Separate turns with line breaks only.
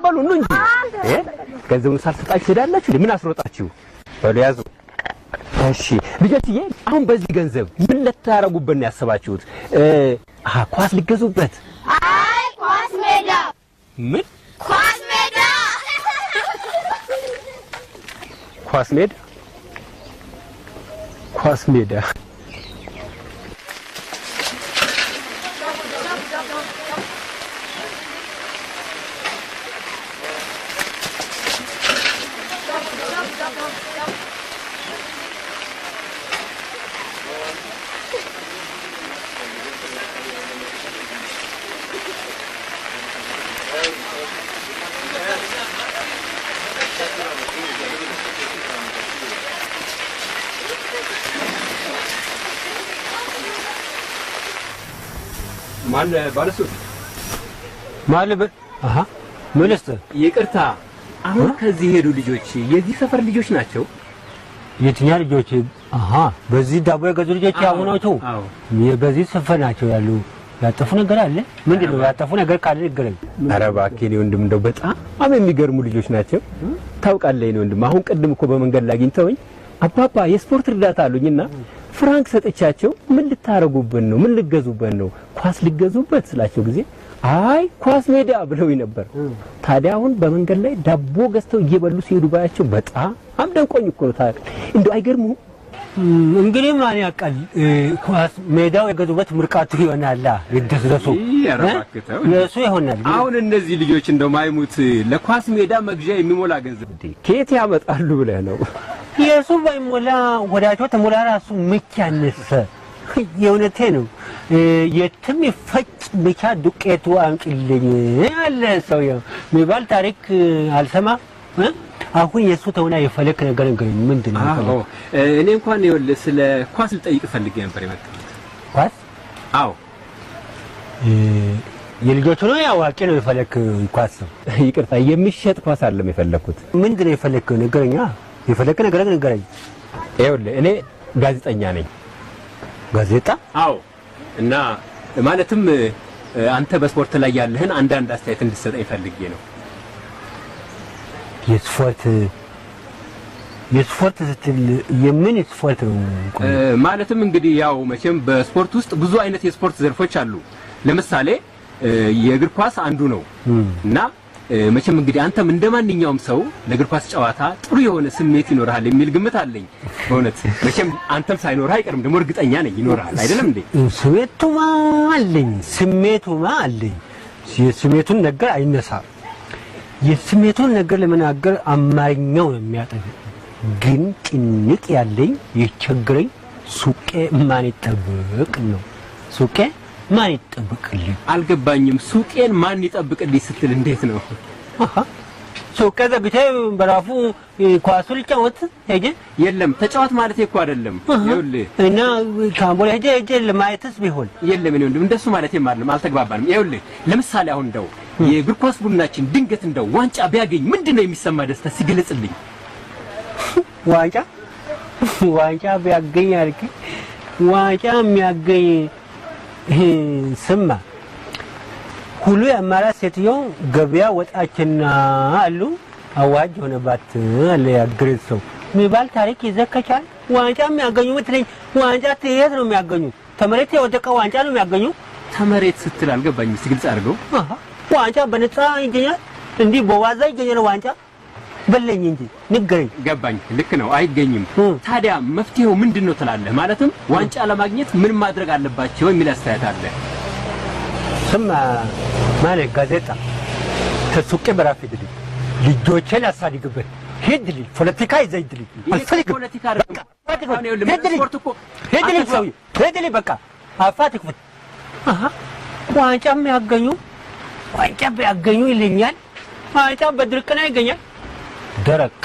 ተቀበሉ ነው እንጂ ገንዘቡን ሳልሰጣችሁ ሄዳላችሁ ምን አስሮጣችሁ በሉ ያዙ እሺ ልጆችዬ አሁን በዚህ ገንዘብ ምን ልታረጉበት ነው ያሰባችሁት ኳስ ልገዙበት
አይ ኳስ ሜዳ
ምን
ኳስ ሜዳ
ኳስ ሜዳ ኳስ ሜዳ ማን ባለሱት ማለበ አሃ ምንስተ ይቅርታ አሁን ከዚህ ሄዱ ልጆች የዚህ ሰፈር ልጆች ናቸው የትኛ ልጆች አሃ በዚህ ዳቦ የገዙ ልጆች ያውናቸው በዚህ ሰፈር ናቸው ያሉ ያጠፉ ነገር አለ ምንድነው ያጠፉ ነገር ካለ ይገረኝ ኧረ እባክህ ነው ወንድም እንደው በጣም የሚገርሙ ልጆች ናቸው ታውቃለህ ነው ወንድም አሁን ቀድም እኮ በመንገድ ላይ አግኝተውኝ አባባ የስፖርት እርዳታ አሉኝና ፍራንክ ሰጥቻቸው ምን ልታረጉበት ነው ምን ልገዙበት ነው ኳስ ልገዙበት ስላቸው ጊዜ አይ ኳስ ሜዳ ብለው ነበር ታዲያ አሁን በመንገድ ላይ ዳቦ ገዝተው እየበሉ ሲሄዱ ባያቸው በጣም አምደንቆኝ እኮ ታውቃ እንደው አይገርሙ እንግዲህ ማን ያውቃል ኳስ ሜዳው የገዙበት ምርቃቱ ይሆናል ይደስደሱ የሱ ይሆናል አሁን እነዚህ ልጆች እንደው ማይሙት ለኳስ ሜዳ መግዣ የሚሞላ ገንዘብ ከየት ያመጣሉ ብለህ ነው የሱ ባይሞላ ወዳጆት ተሞላ ራሱ ምኪያነሰ የውነቴ ነው የትም ይፈጭ ብቻ ዱቄቱ አንቅልኝ አለ ሰው የሚባል ታሪክ አልሰማ አሁን የሱ ተውና የፈለክ ነገር ምንድነው አዎ እኔ እንኳን ይኸውልህ ስለ ኳስ ልጠይቅ ፈልጌ ነበር የመጣሁት ኳስ አዎ የልጆቹ ነው ያዋቂ ነው የፈለክ ኳስ ይቅርታ የሚሸጥ ኳስ አይደለም የፈለኩት ምንድነው የፈለክ ነገርኛ የፈለክ ነገር ነገርኝ ይኸውልህ እኔ ጋዜጠኛ ነኝ ጋዜጣ አዎ እና ማለትም አንተ በስፖርት ላይ ያለህን አንዳንድ አስተያየት እንድትሰጠኝ ፈልጌ ነው የስፖርት ስትል የምን ስፖርት ነው ማለትም እንግዲህ ያው መቼም በስፖርት ውስጥ ብዙ አይነት የስፖርት ዘርፎች አሉ ለምሳሌ የእግር ኳስ አንዱ ነው እና መቼም እንግዲህ አንተም እንደማንኛውም ሰው ለእግር ኳስ ጨዋታ ጥሩ የሆነ ስሜት ይኖርሃል የሚል ግምት አለኝ በእውነት መቼም አንተም ሳይኖርህ አይቀርም ደግሞ እርግጠኛ ነኝ ይኖርሃል አይደለም እንዴ ስሜቱማ አለኝ የስሜቱን ነገር አይነሳ የስሜቱን ነገር ለመናገር አማርኛው ነው የሚያጠፍ ግን ጥንቅ ያለኝ የቸግረኝ ሱቄ ማን ይጠብቅ ነው ሱቄ ማን ይጠብቅልኝ አልገባኝም ሱቄን ማን ይጠብቅልኝ ስትል እንዴት ነው ሱቄ ዘግቼ በራፉ ኳሱን ጫወት ሄጄ የለም ተጫወት ማለት እኮ አይደለም ይኸውልህ እና ካምቦላ ሄጄ ለማየትስ ቢሆን የለም እኔ እንደሱ ማለት የማለም አልተግባባንም ይኸውልህ ለምሳሌ አሁን እንደው የእግር ኳስ ቡድናችን ድንገት እንደው ዋንጫ ቢያገኝ ምንድነው የሚሰማ ደስታ ሲገለጽልኝ ዋንጫ ቢያገኝ አልክ ዋንጫ የሚያገኝ ስማ ሁሉ ያማራ ሴትዮ ገበያ ወጣችና አሉ አዋጅ ሆነባት አለ ያግርሰው የሚባል ታሪክ ይዘከቻል ዋንጫ የሚያገኙ ምትለኝ ዋንጫ ትየት ነው የሚያገኙ ተመሬት የወደቀ ዋንጫ ነው የሚያገኙ ተመሬት ስትል አልገባኝም ሲግልጽ አድርገው ዋንጫ በነፃ ይገኛል እንዲህ በዋዛ ይገኛል ዋንጫ በለኝ እንጂ ንገረኝ ገባኝ ልክ ነው አይገኝም ታዲያ መፍትሄው ምንድነው ትላለህ ማለትም ዋንጫ ለማግኘት ምን ማድረግ አለባቸው የሚል አስተያየት አለ ስማ ማለት ጋዜጣ ተሱቄ በራፍ ሄድልኝ ልጆቼን አሳድግበት ሄድልኝ ፖለቲካ ይዘይድልኝ አልፈልግም ፖለቲካ ሄድልኝ በቃ አፋት ይክፈት ዋንጫ የሚያገኙ ይለኛል ዋንጫ በድርቅና ይገኛል ደረቅ